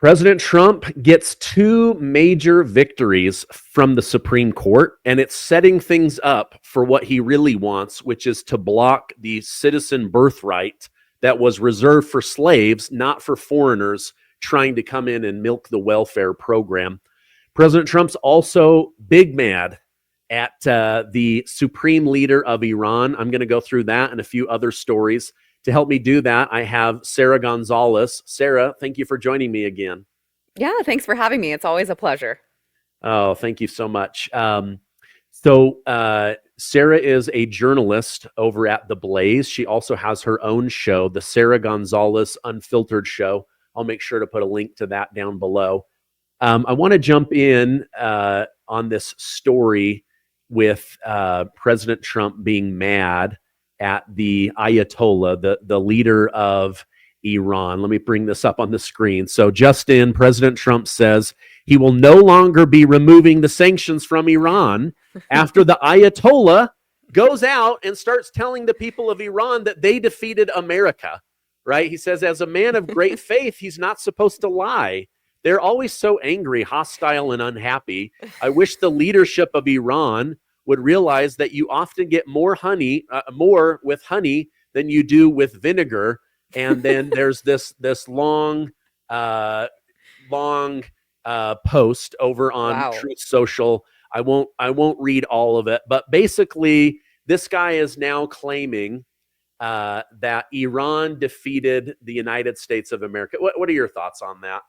President Trump gets two major victories from the Supreme Court, and it's setting things up for what he really wants, which is to block the citizen birthright that was reserved for slaves, not for foreigners trying to come in and milk the welfare program. President Trump's also big mad at the supreme leader of Iran. I'm going to go through that and a few other stories. To help me do that, I have Sara Gonzalez. Sara, thank you for joining me again. Yeah, thanks for having me. It's always a pleasure. Oh, thank you so much. Sara is a journalist over at The Blaze. She also has her own show, the Sara Gonzales Unfiltered Show. I'll make sure to put a link to that down below. I want to jump in on this story with President Trump being mad at the Ayatollah, the leader of Iran. Let me bring this up on the screen. So just in, President Trump says he will no longer be removing the sanctions from Iran after the Ayatollah goes out and starts telling the people of Iran that they defeated America, right? He says, as a man of great faith, he's not supposed to lie. They're always so angry, hostile, and unhappy. I wish the leadership of Iran would realize that you often get more with honey than you do with vinegar. And then there's this long post over on Truth Social. I won't read all of it, but basically, this guy is now claiming that Iran defeated the United States of America. What are your thoughts on that?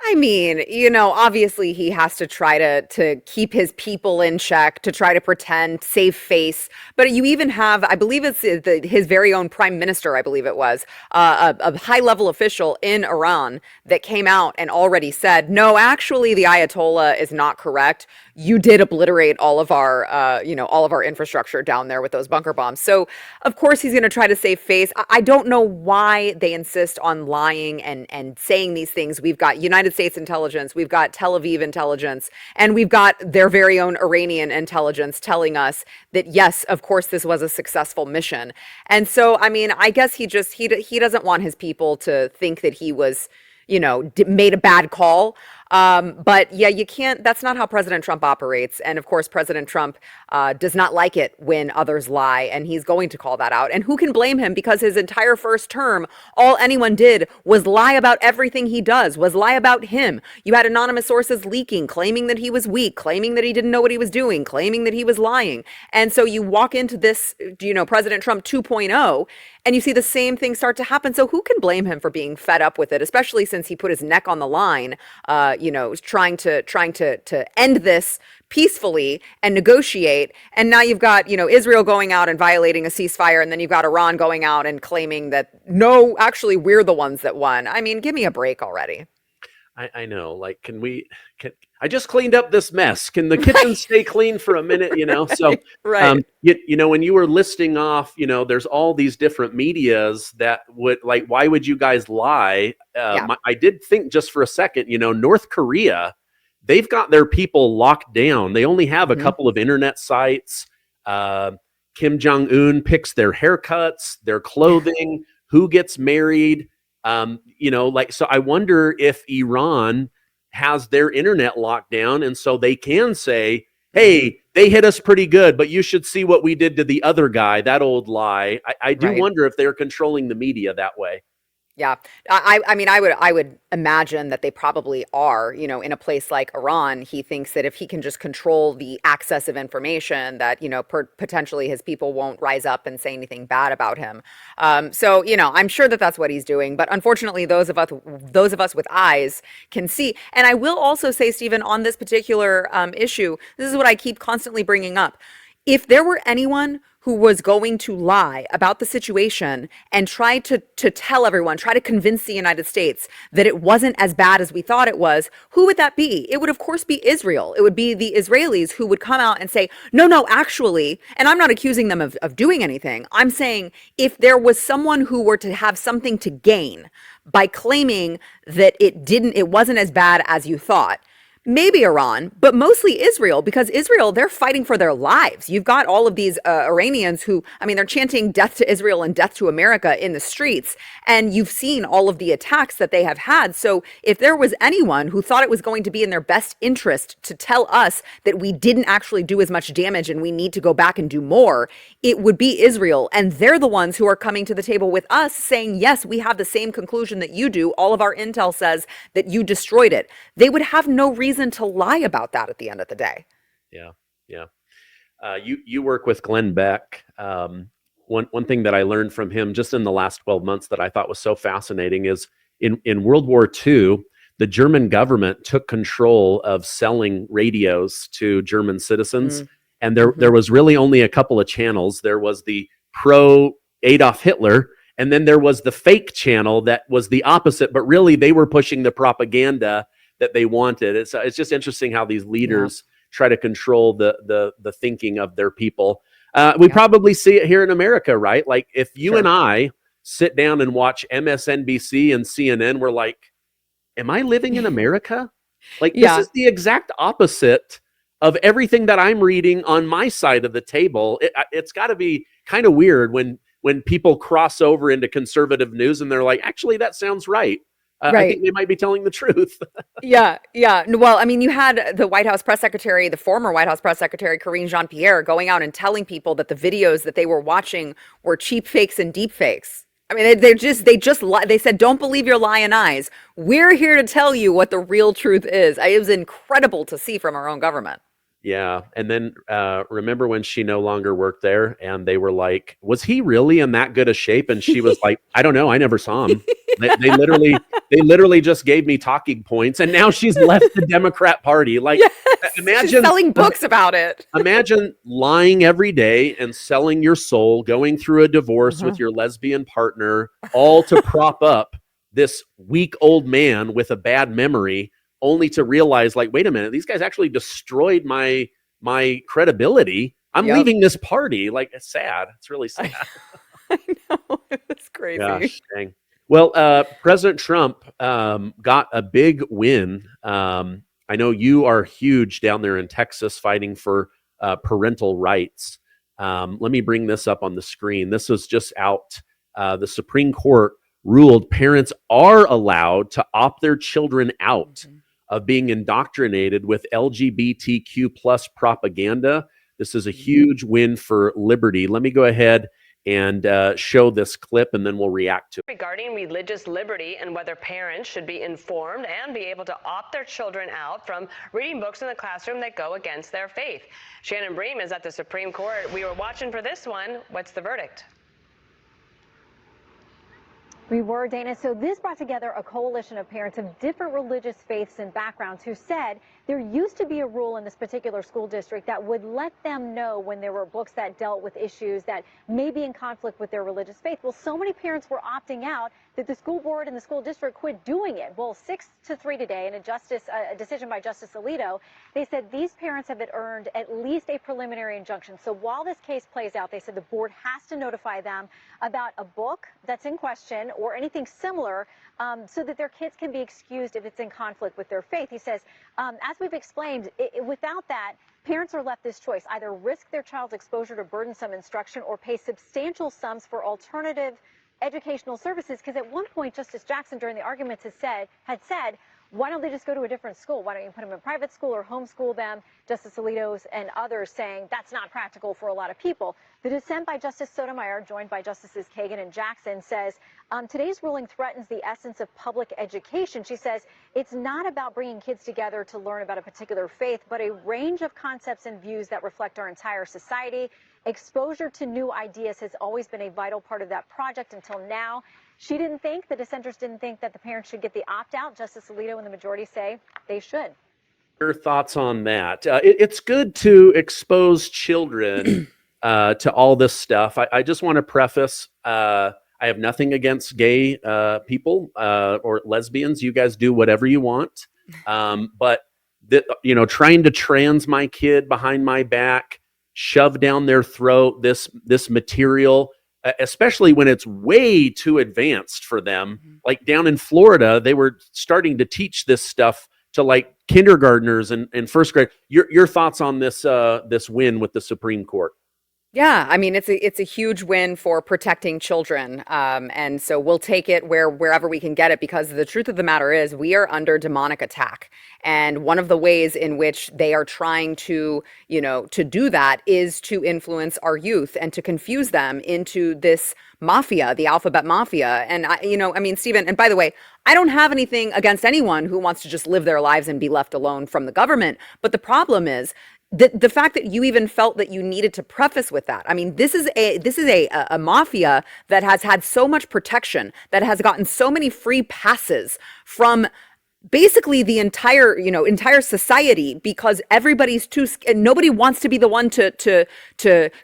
I mean, obviously he has to try to keep his people in check, to try to pretend, save face. But you even have, I believe it's his very own prime minister, I believe it was, a high-level official in Iran that came out and already said, no, actually the Ayatollah is not correct. You did obliterate all of our infrastructure down there with those bunker bombs. So of course he's going to try to save face. I don't know why they insist on lying and saying these things. We've got United States intelligence, we've got Tel Aviv intelligence, and we've got their very own Iranian intelligence telling us that yes, of course this was a successful mission. And so, I mean, I guess he doesn't want his people to think that he was, made a bad call. But yeah, you can't, that's not how President Trump operates. And of course, President Trump does not like it when others lie, and he's going to call that out. And who can blame him? Because his entire first term, all anyone did was lie about everything he does, was lie about him. You had anonymous sources leaking, claiming that he was weak, claiming that he didn't know what he was doing, claiming that he was lying. And so you walk into this, President Trump 2.0, and you see the same thing start to happen. So who can blame him for being fed up with it, especially since he put his neck on the line, trying to end this peacefully and negotiate. And now you've got, Israel going out and violating a ceasefire, and then you've got Iran going out and claiming that, no, actually, we're the ones that won. I mean, give me a break already. I know, like, I just cleaned up this mess. Can the kitchen stay clean for a minute, So, right. When you were listing off, there's all these different medias that would, like, why would you guys lie? I did think just for a second, North Korea, they've got their people locked down. They only have a couple of internet sites. Kim Jong-un picks their haircuts, their clothing, who gets married. So I wonder if Iran has their internet locked down, and so they can say, hey, they hit us pretty good, but you should see what we did to the other guy, that old lie. I do wonder if they're controlling the media that way. Yeah. I mean, I would imagine that they probably are, in a place like Iran. He thinks that if he can just control the access of information, that, potentially his people won't rise up and say anything bad about him. So, I'm sure that that's what he's doing. But unfortunately, those of us with eyes can see. And I will also say, Stephen, on this particular issue, this is what I keep constantly bringing up. If there were anyone who was going to lie about the situation and try to tell everyone, try to convince the United States that it wasn't as bad as we thought it was, who would that be? It would, of course, be Israel. It would be the Israelis who would come out and say, no, actually, and I'm not accusing them of doing anything. I'm saying if there was someone who were to have something to gain by claiming that it wasn't as bad as you thought, Maybe Iran, but mostly Israel, because Israel, they're fighting for their lives. You've got all of these Iranians who, I mean, they're chanting death to Israel and death to America in the streets. And you've seen all of the attacks that they have had. So if there was anyone who thought it was going to be in their best interest to tell us that we didn't actually do as much damage and we need to go back and do more, it would be Israel. And they're the ones who are coming to the table with us saying, yes, we have the same conclusion that you do. All of our intel says that you destroyed it. They would have no reason to lie about that at the end of the day. Yeah, yeah. You work with Glenn Beck. One thing that I learned from him just in the last 12 months that I thought was so fascinating is in World War II, the German government took control of selling radios to German citizens. And there was really only a couple of channels. There was the pro Adolf Hitler, and then there was the fake channel that was the opposite, but really they were pushing the propaganda that they wanted. It's just interesting how these leaders try to control the thinking of their people. We probably see it here in America, right? Like if you and I sit down and watch MSNBC and CNN, we're like, am I living in America? Like this is the exact opposite of everything that I'm reading on my side of the table. It's got to be kind of weird when people cross over into conservative news and they're like, actually, that sounds right. I think they might be telling the truth. Yeah. Well, I mean, you had the White House press secretary, the former White House press secretary, Karine Jean-Pierre, going out and telling people that the videos that they were watching were cheap fakes and deep fakes. I mean, they said, don't believe your lying eyes. We're here to tell you what the real truth is. It was incredible to see from our own government. Yeah. And then remember when she no longer worked there and they were like, was he really in that good a shape? And she was like, I don't know. I never saw him. They literally just gave me talking points. And now she's left the Democrat Party. Like, imagine she's selling books about it. Imagine lying every day and selling your soul, going through a divorce with your lesbian partner, all to prop up this weak old man with a bad memory, only to realize, like, wait a minute, these guys actually destroyed my credibility. I'm leaving this party. Like, it's sad. It's really sad. I know. It's crazy. Gosh, dang. Well, President Trump got a big win. I know you are huge down there in Texas fighting for parental rights. Let me bring this up on the screen. This was just out. The Supreme Court ruled parents are allowed to opt their children out of being indoctrinated with LGBTQ plus propaganda. This is a huge win for liberty. Let me go ahead and show this clip, and then we'll react to it. Regarding religious liberty and whether parents should be informed and be able to opt their children out from reading books in the classroom that go against their faith. Shannon Bream is at the Supreme Court. We were watching for this one. What's the verdict? We were, Dana. So this brought together a coalition of parents of different religious faiths and backgrounds who said there used to be a rule in this particular school district that would let them know when there were books that dealt with issues that may be in conflict with their religious faith. Well, so many parents were opting out that the school board and the school district quit doing it. Well, 6-3 today in a decision by Justice Alito, they said these parents have earned at least a preliminary injunction. So while this case plays out, they said the board has to notify them about a book that's in question or anything similar so that their kids can be excused if it's in conflict with their faith. He says, as we've explained, without that, parents are left this choice: either risk their child's exposure to burdensome instruction or pay substantial sums for alternative educational services. Because at one point, Justice Jackson, during the arguments, had said, why don't they just go to a different school? Why don't you put them in private school or homeschool them? Justice Alito and others saying that's not practical for a lot of people. The dissent by Justice Sotomayor, joined by Justices Kagan and Jackson, says today's ruling threatens the essence of public education. She says it's not about bringing kids together to learn about a particular faith, but a range of concepts and views that reflect our entire society. Exposure to new ideas has always been a vital part of that project until now. The dissenters didn't think that the parents should get the opt-out. Justice Alito and the majority say they should. Your thoughts on that? It's good to expose children to all this stuff. I just want to preface, I have nothing against gay people or lesbians. You guys do whatever you want. But trying to trans my kid behind my back, shove down their throat this material, especially when it's way too advanced for them. Like down in Florida, they were starting to teach this stuff to like kindergartners and first grade. Your thoughts on this win with the Supreme Court? Yeah, I mean it's a huge win for protecting children, and so we'll take it wherever we can get it, because the truth of the matter is we are under demonic attack, and one of the ways in which they are trying to to do that is to influence our youth and to confuse them into this mafia, the alphabet mafia. And I mean, Stephen, and by the way, I don't have anything against anyone who wants to just live their lives and be left alone from the government, but the problem is the fact that you even felt that you needed to preface with that. I mean, this is a mafia that has had so much protection, that has gotten so many free passes from basically the entire society, because everybody's too and nobody wants to be the one to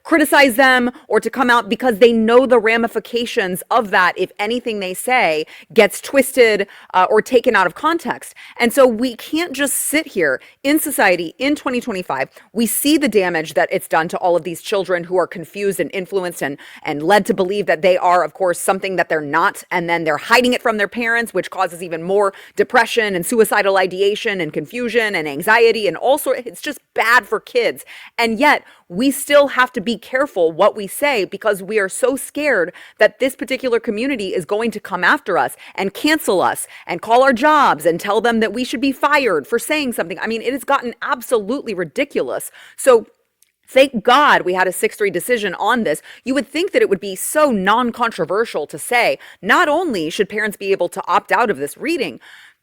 criticize them or to come out, because they know the ramifications of that if anything they say gets twisted or taken out of context. And so we can't just sit here in society in 2025. We see the damage that it's done to all of these children who are confused and influenced and led to believe that they are, of course, something that they're not, and then they're hiding it from their parents, which causes even more depression and suicidal ideation and confusion and anxiety and all sorts. It's just bad for kids. And yet we still have to be careful what we say, because we are so scared that this particular community is going to come after us and cancel us and call our jobs and tell them that we should be fired for saying something. I mean, it has gotten absolutely ridiculous. So thank God we had a 6-3 decision on this. You would think that it would be so non-controversial to say, not only should parents be able to opt out of this reading,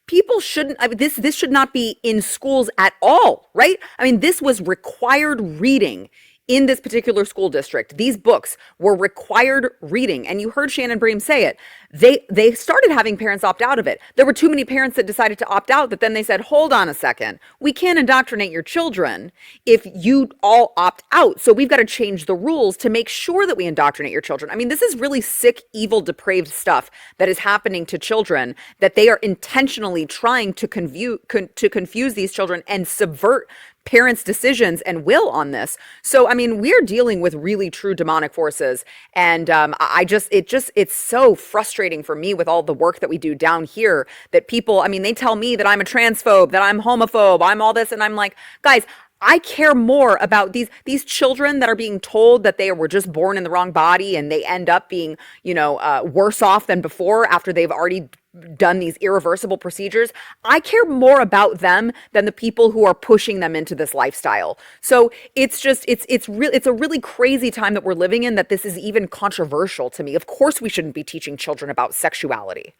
people shouldn't, I mean, this should not be in schools at all, right? I mean, this was required reading in this particular school district. These books were required reading. And you heard Shannon Bream say it. They started having parents opt out of it. There were too many parents that decided to opt out, that then they said, hold on a second, we can't indoctrinate your children if you all opt out. So we've got to change the rules to make sure that we indoctrinate your children. I mean, this is really sick, evil, depraved stuff that is happening to children, that they are intentionally trying to confuse these children and subvert parents' decisions and will on this. So, I mean, we're dealing with really true demonic forces. And it's so frustrating for me with all the work that we do down here, that people, I mean, they tell me that I'm a transphobe, that I'm homophobe, I'm all this. And I'm like, guys, I care more about these children that are being told that they were just born in the wrong body and they end up being, worse off than before after they've already done these irreversible procedures. I care more about them than the people who are pushing them into this lifestyle. So it's a really crazy time that we're living in, that this is even controversial to me. Of course, we shouldn't be teaching children about sexuality.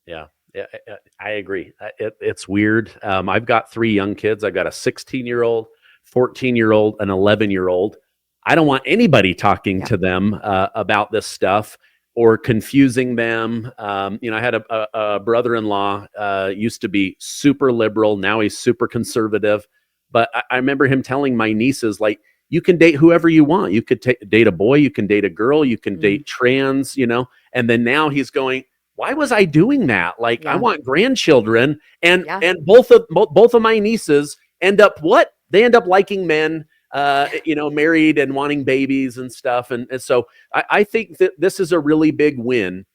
Yeah, I agree. It's weird. I've got 3 young kids. I've got a 16-year-old, 14-year-old, an 11-year-old. I don't want anybody talking to them about this stuff or confusing them. I had a brother-in-law, used to be super liberal. Now he's super conservative. But I remember him telling my nieces, like, you can date whoever you want. You could date a boy, you can date a girl, you can date trans, And then now he's going, why was I doing that? Like, I want grandchildren. And both of my nieces end up what? They end up liking men, married and wanting babies and stuff. And so I think that this is a really big win,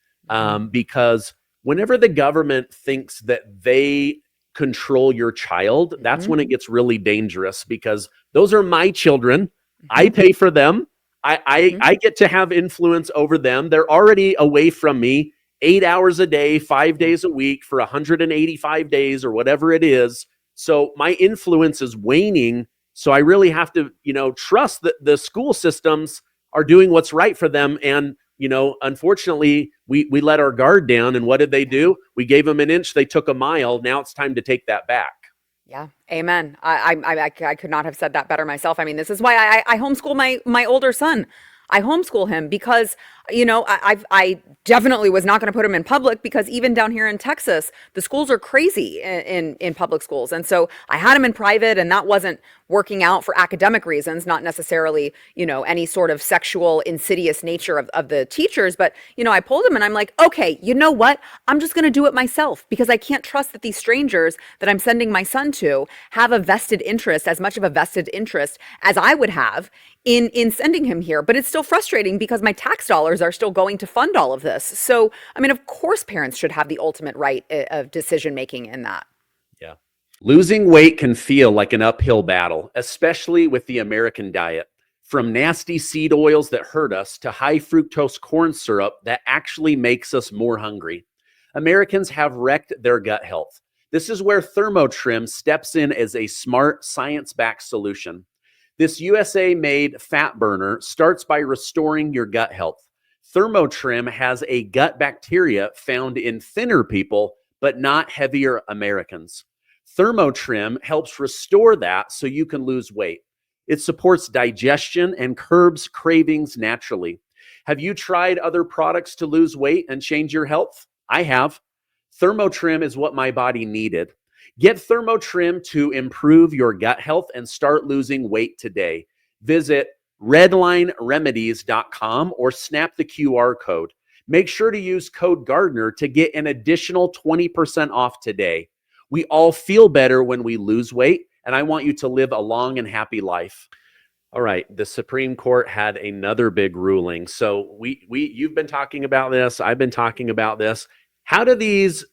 because whenever the government thinks that they control your child, that's when it gets really dangerous, because those are my children. I pay for them. I get to have influence over them. They're already away from me 8 hours a day, 5 days a week for 185 days or whatever it is. So my influence is waning. So I really have to, trust that the school systems are doing what's right for them. And, unfortunately, we let our guard down. And what did they do? We gave them an inch, they took a mile. Now it's time to take that back. Yeah. Amen. I could not have said that better myself. I mean, this is why I homeschool my older son. I homeschool him because, I definitely was not going to put him in public, because even down here in Texas, the schools are crazy in public schools. And so I had him in private, and that wasn't working out for academic reasons, not necessarily, any sort of sexual insidious nature of the teachers. But, I pulled him and I'm like, okay, you know what? I'm just going to do it myself, because I can't trust that these strangers that I'm sending my son to have a vested interest, as much of a vested interest as I would have in sending him here. But it's still frustrating because my tax dollars are still going to fund all of this. So, I mean, of course, parents should have the ultimate right of decision making in that. Yeah. Losing weight can feel like an uphill battle, especially with the American diet. From nasty seed oils that hurt us to high fructose corn syrup that actually makes us more hungry. Americans have wrecked their gut health. This is where Thermotrim steps in as a smart, science-backed solution. This USA-made fat burner starts by restoring your gut health. Thermotrim has a gut bacteria found in thinner people, but not heavier Americans. Thermotrim helps restore that so you can lose weight. It supports digestion and curbs cravings naturally. Have you tried other products to lose weight and change your health? I have. Thermotrim is what my body needed. Get Thermotrim to improve your gut health and start losing weight today. Visit redlineremedies.com or snap the QR code. Make sure to use code Gardner to get an additional 20% off today. We all feel better when we lose weight, and I want you to live a long and happy life. All right, the Supreme Court had another big ruling. So you've been talking about this, I've been talking about this. How do these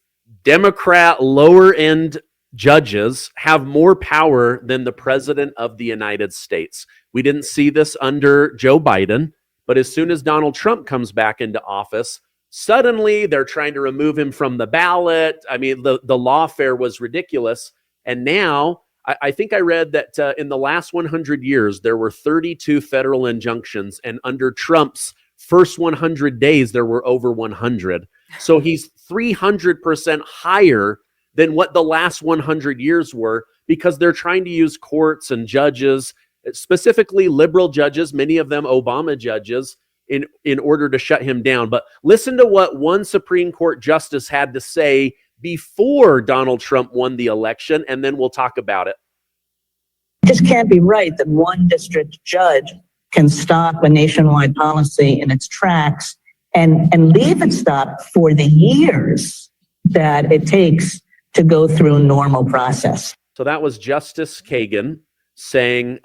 Democrat lower end judges have more power than the president of the United States? We didn't see this under Joe Biden, but as soon as Donald Trump comes back into office, suddenly they're trying to remove him from the ballot. I mean, the lawfare was ridiculous. And now I think I read that in the last 100 years, there were 32 federal injunctions. And under Trump's first 100 days, there were over 100. So he's 300% higher than what the last 100 years were, because they're trying to use courts and judges, specifically liberal judges, many of them Obama judges, in order to shut him down. But listen to what one Supreme Court justice had to say before Donald Trump won the election, and then we'll talk about it. It just can't be right that one district judge can stop a nationwide policy in its tracks and leave it stopped for the years that it takes to go through a normal process. So that was Justice Kagan saying,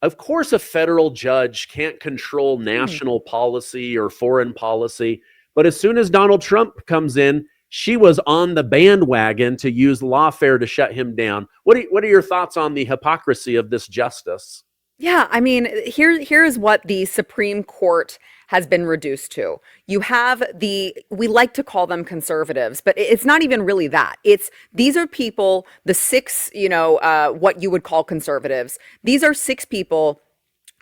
of course, a federal judge can't control national policy or foreign policy. But as soon as Donald Trump comes in, she was on the bandwagon to use lawfare to shut him down. What are your thoughts on the hypocrisy of this justice? Yeah, I mean, here's what the Supreme Court has been reduced to. You have we like to call them conservatives, but it's not even really that. These are people, the six, what you would call conservatives. These are six people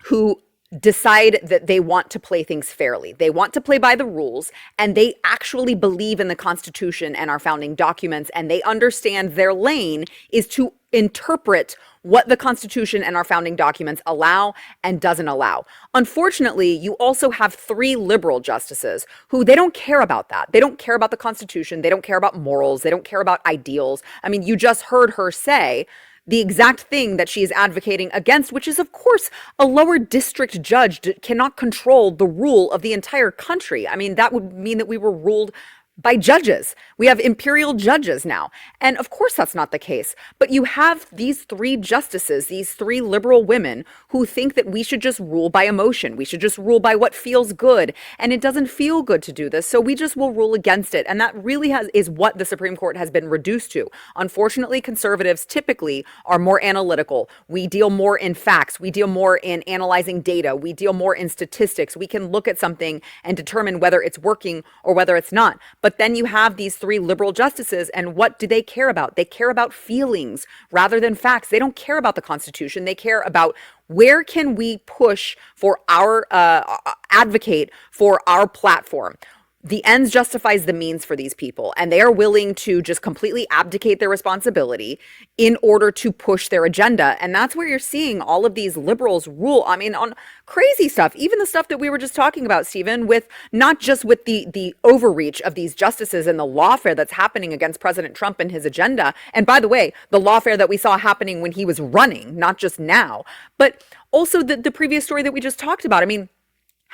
who decide that they want to play things fairly. They want to play by the rules, and they actually believe in the Constitution and our founding documents, and they understand their lane is to interpret what the Constitution and our founding documents allow and doesn't allow. Unfortunately, you also have three liberal justices who they don't care about that. They don't care about the Constitution. They don't care about morals. They don't care about ideals. I mean, you just heard her say the exact thing that she is advocating against, which is, of course, a lower district judge cannot control the rule of the entire country. I mean, that would mean that we were ruled by judges. We have imperial judges now. And of course, that's not the case. But you have these three justices, these three liberal women who think that we should just rule by emotion. We should just rule by what feels good. And it doesn't feel good to do this. So we just will rule against it. And that really is what the Supreme Court has been reduced to. Unfortunately, conservatives typically are more analytical. We deal more in facts. We deal more in analyzing data. We deal more in statistics. We can look at something and determine whether it's working or whether it's not. But then you have these three liberal justices, and what do they care about? They care about feelings rather than facts. They don't care about the Constitution. They care about where can we push for our, advocate for our platform. The ends justifies the means for these people, and they are willing to just completely abdicate their responsibility in order to push their agenda. And that's where you're seeing all of these liberals rule. I mean, on crazy stuff, even the stuff that we were just talking about, Stephen, with not just with the overreach of these justices and the lawfare that's happening against President Trump and his agenda. And by the way, the lawfare that we saw happening when he was running, not just now, but also the previous story that we just talked about. I mean,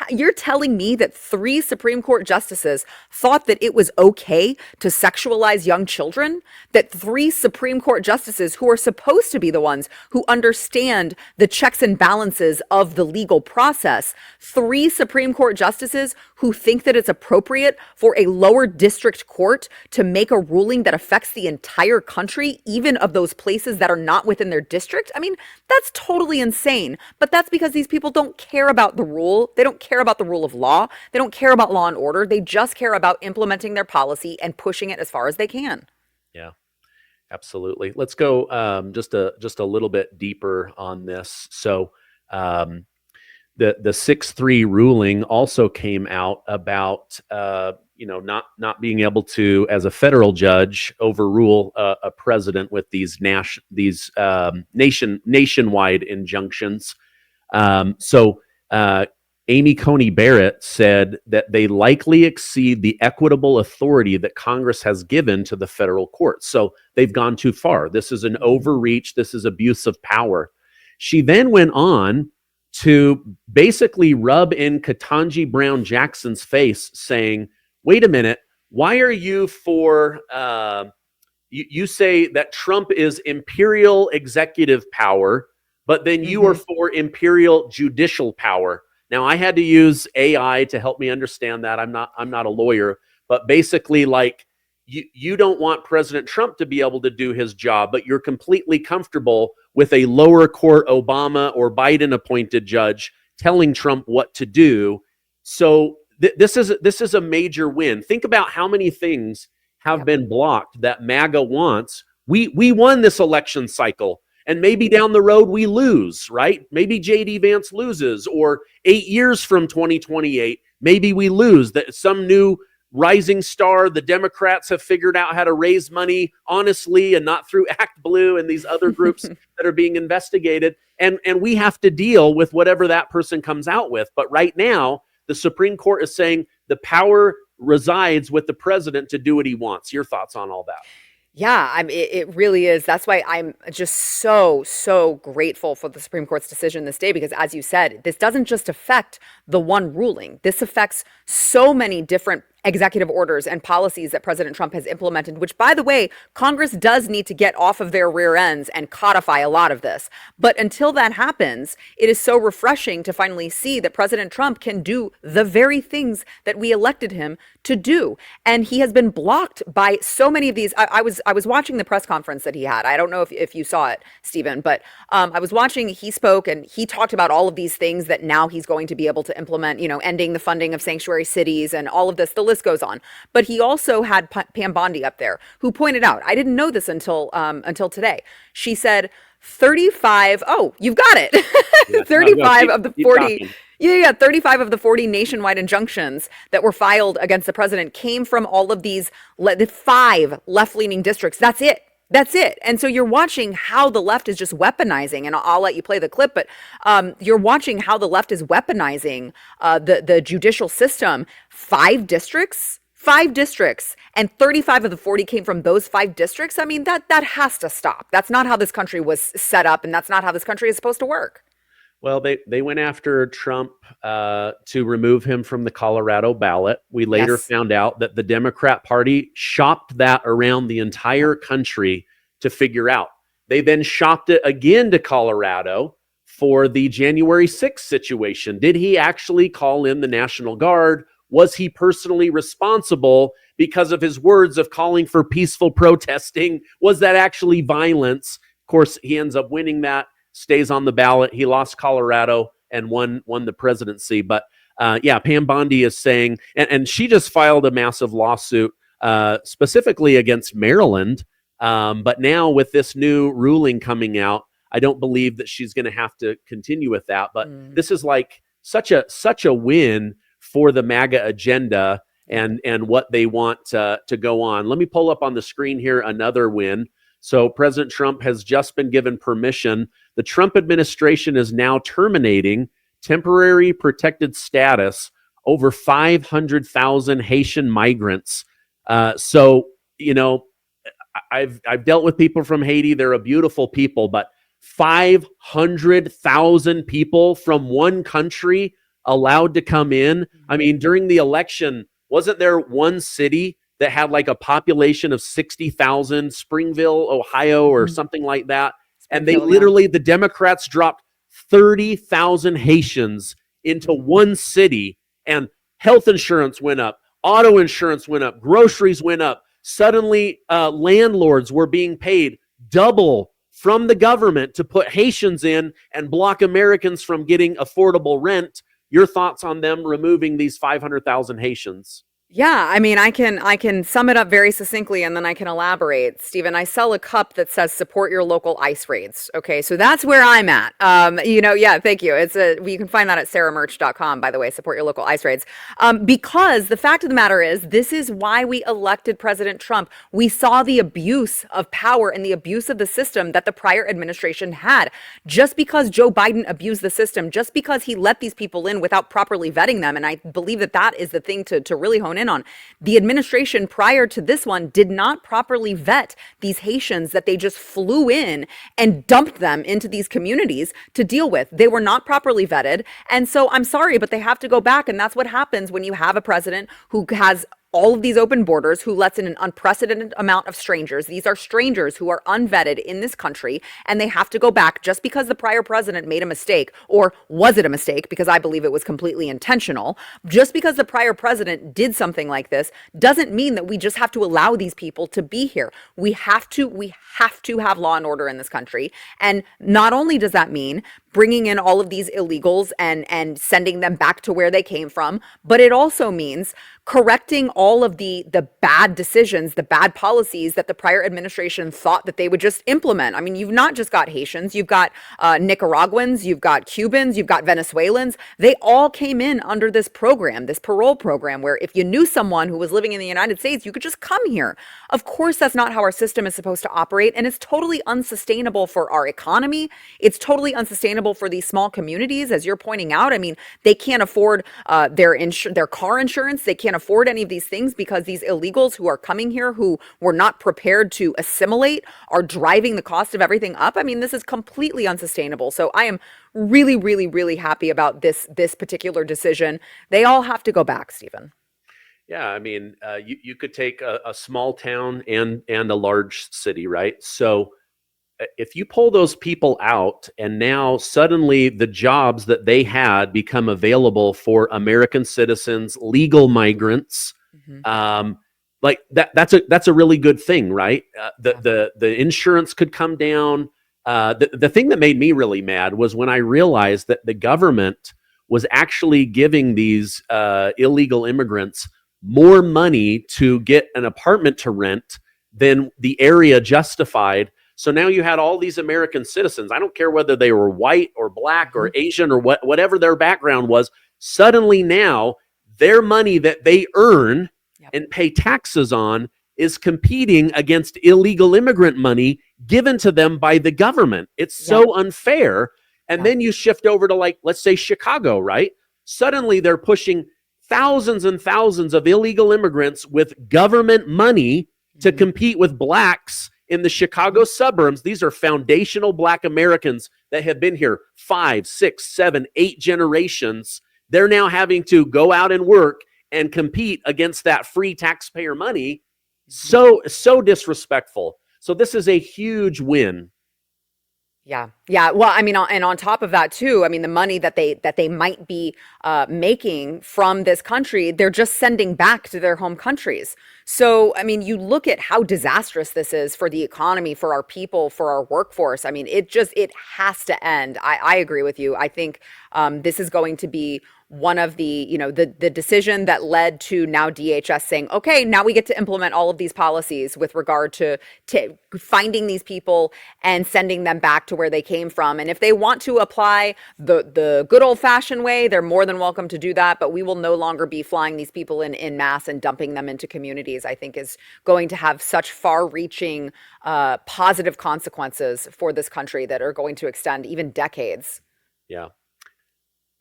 You're telling me that 3 Supreme Court justices thought that it was okay to sexualize young children? That 3 Supreme Court justices, who are supposed to be the ones who understand the checks and balances of the legal process, 3 Supreme Court justices who think that it's appropriate for a lower district court to make a ruling that affects the entire country, even of those places that are not within their district? I mean, that's totally insane. But that's because these people don't care about the rule. They don't care about the rule of law. They don't care about law and order. They just care about implementing their policy and pushing it as far as they can. Yeah, absolutely. Let's go just a little bit deeper on this. So the 6-3 ruling also came out about not being able to, as a federal judge, overrule a president with these nationwide injunctions. Amy Coney Barrett said that they likely exceed the equitable authority that Congress has given to the federal courts. So they've gone too far. This is an overreach. This is abuse of power. She then went on to basically rub in Ketanji Brown Jackson's face, saying, wait a minute, why are you for, you say that Trump is imperial executive power, but then you are for imperial judicial power. Now, I had to use AI to help me understand that. I'm not a lawyer, but basically, like, you don't want President Trump to be able to do his job, but you're completely comfortable with a lower court Obama or Biden appointed judge telling Trump what to do. So this is a major win. Think about how many things have been blocked that MAGA wants. We won this election cycle. And maybe down the road we lose, right? Maybe J.D. Vance loses, or 8 years from 2028, maybe we lose. That some new rising star, the Democrats have figured out how to raise money honestly and not through Act Blue and these other groups that are being investigated. And we have to deal with whatever that person comes out with. But right now, the Supreme Court is saying the power resides with the president to do what he wants. Your thoughts on all that? Yeah, it really is. That's why I'm just so grateful for the Supreme Court's decision this day, because as you said, this doesn't just affect the one ruling. This affects so many different executive orders and policies that President Trump has implemented, which, by the way, Congress does need to get off of their rear ends and codify a lot of this. But until that happens, it is so refreshing to finally see that President Trump can do the very things that we elected him to do. And he has been blocked by so many of these. I was watching the press conference that he had. I don't know if you saw it, Stephen, but I was watching, he spoke and he talked about all of these things that now he's going to be able to implement, ending the funding of sanctuary cities and all of this. The list goes on. But he also had Pam Bondi up there, who pointed out, I didn't know this until today. She said 35, oh, you've got it. Yeah, 35 of the 40. Yeah, 35 of the 40 nationwide injunctions that were filed against the president came from all of these, the 5 left-leaning districts. That's it. That's it. And so you're watching how the left is just weaponizing, and I'll let you play the clip, but you're watching how the left is weaponizing the judicial system. 5 districts, and 35 of the 40 came from those 5 districts. I mean, that has to stop. That's not how this country was set up, and that's not how this country is supposed to work. Well, they went after Trump to remove him from the Colorado ballot. We later found out that the Democrat Party shopped that around the entire country to figure out. They then shopped it again to Colorado for the January 6th situation. Did he actually call in the National Guard? Was he personally responsible because of his words of calling for peaceful protesting? Was that actually violence? Of course, he ends up winning that. Stays on the ballot. He lost Colorado and won the presidency. But Pam Bondi is saying, and she just filed a massive lawsuit specifically against Maryland. But now with this new ruling coming out, I don't believe that she's going to have to continue with that. But this is like such a win for the MAGA agenda and what they want to go on. Let me pull up on the screen here another win. So President Trump has just been given permission. The Trump administration is now terminating temporary protected status over 500,000 Haitian migrants. I've dealt with people from Haiti. They're a beautiful people, but 500,000 people from one country allowed to come in. I mean, during the election, wasn't there one city that had like a population of 60,000, Springville, Ohio, or something like that? And they literally, the Democrats dropped 30,000 Haitians into one city, and health insurance went up, auto insurance went up, groceries went up. Suddenly, landlords were being paid double from the government to put Haitians in and block Americans from getting affordable rent. Your thoughts on them removing these 500,000 Haitians? Yeah, I mean, I can sum it up very succinctly and then I can elaborate. Stephen, I sell a cup that says support your local ICE raids. Okay, so that's where I'm at. Yeah, thank you. You can find that at saramerch.com, by the way, support your local ICE raids. Because the fact of the matter is, this is why we elected President Trump. We saw the abuse of power and the abuse of the system that the prior administration had. Just because Joe Biden abused the system, just because he let these people in without properly vetting them, and I believe that is the thing to really hone in on. The administration prior to this one did not properly vet these Haitians that they just flew in and dumped them into these communities to deal with. They were not properly vetted. And so I'm sorry, but they have to go back. And that's what happens when you have a president who has all of these open borders, who lets in an unprecedented amount of strangers. These are strangers who are unvetted in this country, and they have to go back just because the prior president made a mistake, or was it a mistake? Because I believe it was completely intentional. Just because the prior president did something like this doesn't mean that we just have to allow these people to be here. We have to have law and order in this country. And not only does that mean bringing in all of these illegals and sending them back to where they came from, but it also means correcting all of the bad decisions, the bad policies that the prior administration thought that they would just implement. I mean, you've not just got Haitians, you've got Nicaraguans, you've got Cubans, you've got Venezuelans. They all came in under this program, this parole program, where if you knew someone who was living in the United States, you could just come here. Of course, that's not how our system is supposed to operate, and it's totally unsustainable for our economy. It's totally unsustainable for these small communities, as you're pointing out. I mean, they can't afford their car insurance. They can't afford any of these things because these illegals who are coming here, who were not prepared to assimilate, are driving the cost of everything up. I mean, this is completely unsustainable. So I am really, really, really happy about this particular decision. They all have to go back, Stephen. Yeah, I mean, you could take a small town and a large city, right? So if you pull those people out and now suddenly the jobs that they had become available for American citizens, legal migrants, like that's a really good thing, right? The insurance could come down. The thing that made me really mad was when I realized that the government was actually giving these illegal immigrants more money to get an apartment to rent than the area justified. So now you had all these American citizens, I don't care whether they were white or black or Asian or whatever their background was, suddenly now their money that they earn and pay taxes on is competing against illegal immigrant money given to them by the government. It's so unfair. And then you shift over to, like, let's say Chicago, right? Suddenly they're pushing thousands and thousands of illegal immigrants with government money to compete with blacks in the Chicago suburbs. These are foundational Black Americans that have been here 5, 6, 7, 8 generations. They're now having to go out and work and compete against that free taxpayer money. So disrespectful. So this is a huge win. Yeah. Well, I mean, and on top of that too, I mean, the money that they might be making from this country, they're just sending back to their home countries. So, I mean, you look at how disastrous this is for the economy, for our people, for our workforce. I mean, it has to end. I agree with you. I think this is going to be one of the decision that led to now DHS saying, okay, now we get to implement all of these policies with regard to finding these people and sending them back to where they came from. And if they want to apply the good old fashioned way, they're more than welcome to do that. But we will no longer be flying these people in mass and dumping them into communities. I think is going to have such far reaching positive consequences for this country that are going to extend even decades. Yeah.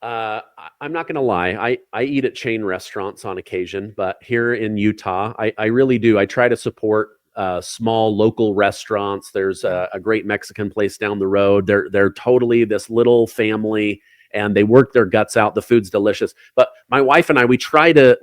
I'm not going to lie. I eat at chain restaurants on occasion, but here in Utah, I really do. I try to support small local restaurants. There's a great Mexican place down the road. They're totally this little family, and they work their guts out. The food's delicious. But my wife and I, we try to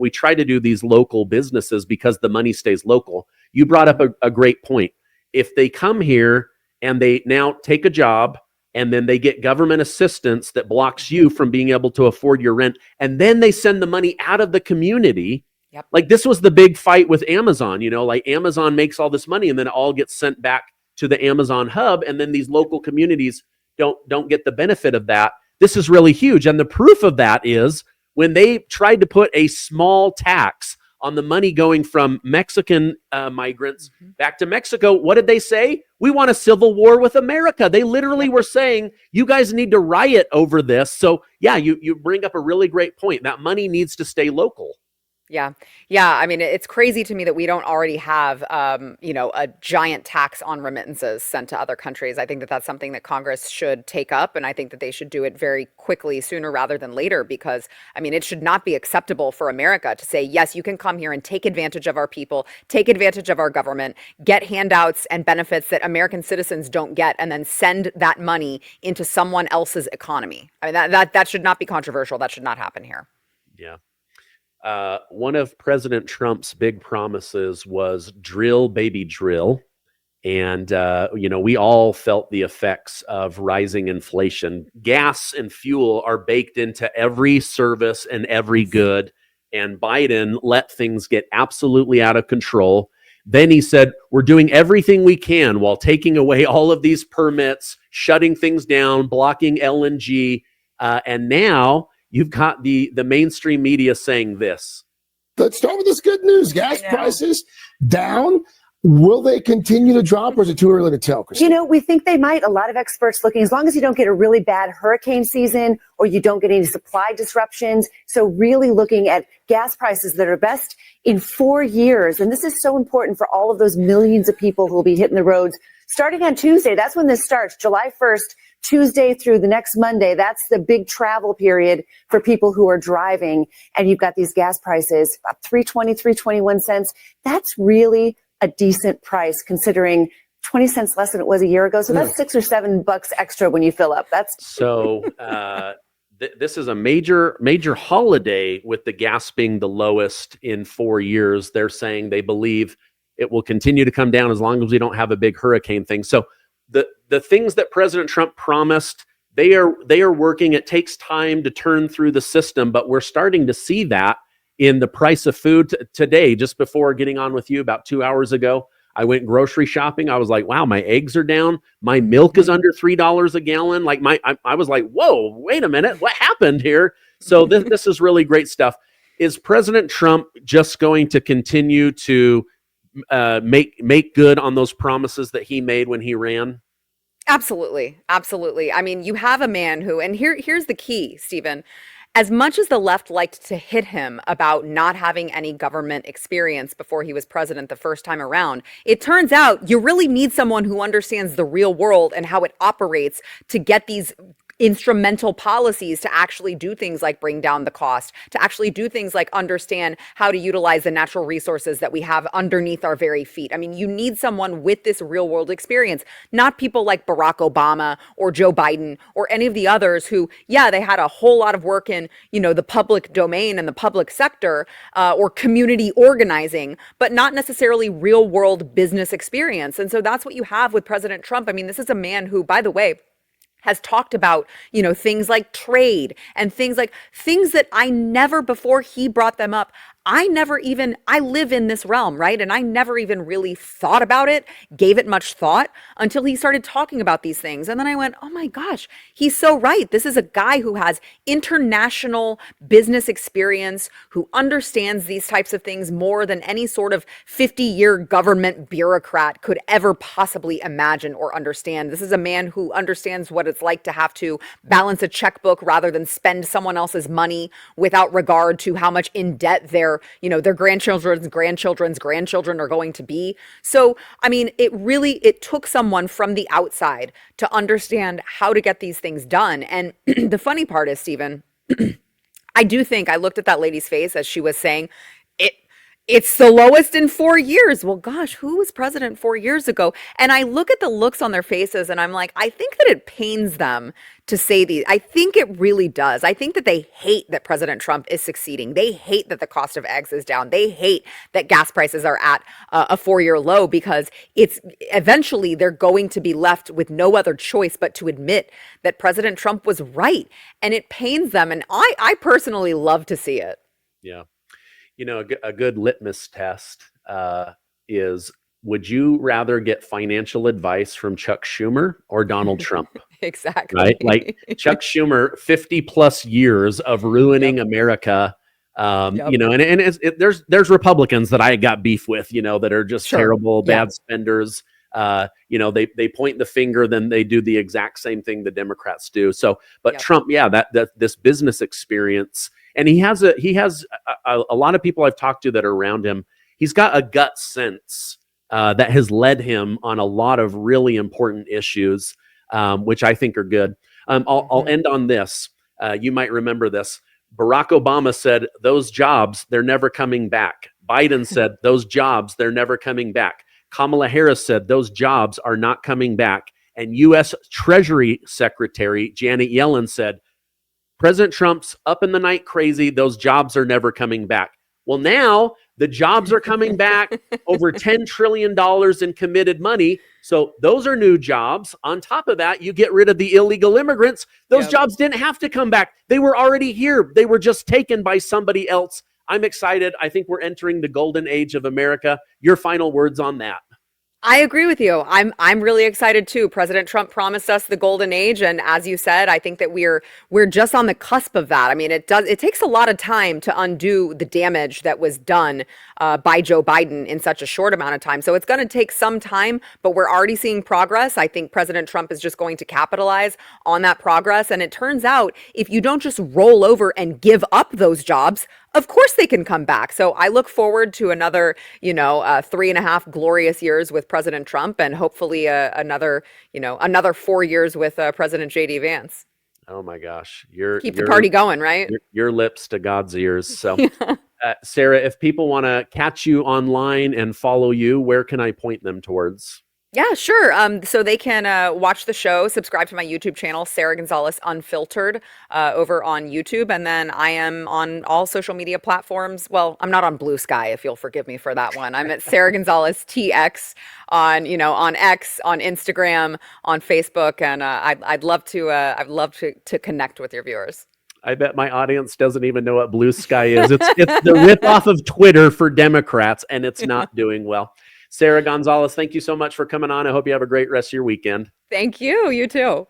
do these local businesses because the money stays local. You brought up a great point. If they come here and they now take a job and then they get government assistance that blocks you from being able to afford your rent, and then they send the money out of the community. Yep. Like this was the big fight with Amazon, like Amazon makes all this money and then it all gets sent back to the Amazon hub, and then these local communities don't get the benefit of that. This is really huge. And the proof of that is when they tried to put a small tax on the money going from Mexican migrants back to Mexico, what did they say? We want a civil war with America. They literally were saying, you guys need to riot over this. So yeah, you bring up a really great point. That money needs to stay local. Yeah. Yeah. I mean, it's crazy to me that we don't already have, a giant tax on remittances sent to other countries. I think that that's something that Congress should take up. And I think that they should do it very quickly, sooner rather than later, because, I mean, it should not be acceptable for America to say, yes, you can come here and take advantage of our people, take advantage of our government, get handouts and benefits that American citizens don't get, and then send that money into someone else's economy. I mean, that should not be controversial. That should not happen here. Yeah. One of President Trump's big promises was drill, baby, drill. And, we all felt the effects of rising inflation. Gas and fuel are baked into every service and every good. And Biden let things get absolutely out of control. Then he said, we're doing everything we can while taking away all of these permits, shutting things down, blocking LNG. And now you've got the mainstream media saying this. Let's start with this good news. Gas prices down. Will they continue to drop, or is it too early to tell, Christine? We think they might. A lot of experts looking, as long as you don't get a really bad hurricane season or you don't get any supply disruptions. So really looking at gas prices that are best in 4 years. And this is so important for all of those millions of people who will be hitting the roads starting on Tuesday. That's when this starts, July 1st. Tuesday through the next Monday. That's the big travel period for people who are driving. And you've got these gas prices, about $3.21. That's really a decent price considering 20 cents less than it was a year ago. So that's $6 or $7 extra when you fill up. That's so this is a major holiday with the gas being the lowest in 4 years. They're saying they believe it will continue to come down as long as we don't have a big hurricane thing. So the things that President Trump promised, they are working. It takes time to turn through the system, but we're starting to see that in the price of food today. Just before getting on with you about 2 hours ago, I went grocery shopping. I was like, wow, my eggs are down. My milk is under $3 a gallon. Like I was like, whoa, wait a minute, what happened here? So this is really great stuff. Is President Trump just going to continue to make good on those promises that he made when he ran? Absolutely. Absolutely. I mean, you have a man who, and here's the key, Stephen. As much as the left liked to hit him about not having any government experience before he was president the first time around, it turns out you really need someone who understands the real world and how it operates to get these instrumental policies to actually do things like bring down the cost, to actually do things like understand how to utilize the natural resources that we have underneath our very feet. I mean, you need someone with this real world experience, not people like Barack Obama or Joe Biden or any of the others who, yeah, they had a whole lot of work in, the public domain and the public sector or community organizing, but not necessarily real world business experience. And so that's what you have with President Trump. I mean, this is a man who, by the way, has talked about, things like trade and things that I never, before he brought them up, I live in this realm, right? And I never even really thought about it, gave it much thought until he started talking about these things. And then I went, oh my gosh, he's so right. This is a guy who has international business experience, who understands these types of things more than any sort of 50-year government bureaucrat could ever possibly imagine or understand. This is a man who understands what it's like to have to balance a checkbook rather than spend someone else's money without regard to how much in debt their grandchildren's grandchildren are going to be. So, I mean, it took someone from the outside to understand how to get these things done. And the funny part is, Stephen, I do think I looked at that lady's face as she was saying, It's the lowest in 4 years. Well, gosh, who was president 4 years ago? And I look at the looks on their faces and I'm like, I think that it pains them to say these. I think it really does. I think that they hate that President Trump is succeeding. They hate that the cost of eggs is down. They hate that gas prices are at a 4-year low, because it's eventually they're going to be left with no other choice but to admit that President Trump was right. And it pains them. And I personally love to see it. Yeah. A good litmus test is, would you rather get financial advice from Chuck Schumer or Donald Trump? Exactly. Right? Like Chuck Schumer, 50 plus years of ruining America. And there's Republicans that I got beef with, that are just terrible, bad spenders. They point the finger, then they do the exact same thing the Democrats do. So, but Trump, that this business experience. And he has a lot of people I've talked to that are around him. He's got a gut sense that has led him on a lot of really important issues, which I think are good. I'll end on this. You might remember this. Barack Obama said, those jobs, they're never coming back. Biden said, those jobs, they're never coming back. Kamala Harris said, those jobs are not coming back. And U.S. Treasury Secretary Janet Yellen said, President Trump's up in the night crazy. Those jobs are never coming back. Well, now the jobs are coming back, over $10 trillion in committed money. So those are new jobs. On top of that, you get rid of the illegal immigrants. Those jobs didn't have to come back. They were already here. They were just taken by somebody else. I'm excited. I think we're entering the golden age of America. Your final words on that? I agree with you. I'm really excited too. President Trump promised us the golden age, and as you said, I think that we're just on the cusp of that. I mean, it takes a lot of time to undo the damage that was done by Joe Biden in such a short amount of time. So it's going to take some time, but we're already seeing progress. I think President Trump is just going to capitalize on that progress. And it turns out, if you don't just roll over and give up those jobs, of course they can come back. So I look forward to another, 3.5 glorious years with President Trump, and hopefully another 4 years with President J.D. Vance. Oh my gosh. Keep the party going, right? Your lips to God's ears. So Sarah, if people want to catch you online and follow you, where can I point them towards? Yeah, sure. So they can watch the show, subscribe to my YouTube channel, Sara Gonzales Unfiltered, over on YouTube. And then I am on all social media platforms. Well, I'm not on Blue Sky, if you'll forgive me for that one. I'm at Sara Gonzales TX on X, on Instagram, on Facebook. And I'd love to connect with your viewers. I bet my audience doesn't even know what Blue Sky is. It's the ripoff of Twitter for Democrats, and it's not doing well. Sara Gonzales, thank you so much for coming on. I hope you have a great rest of your weekend. Thank you. You too.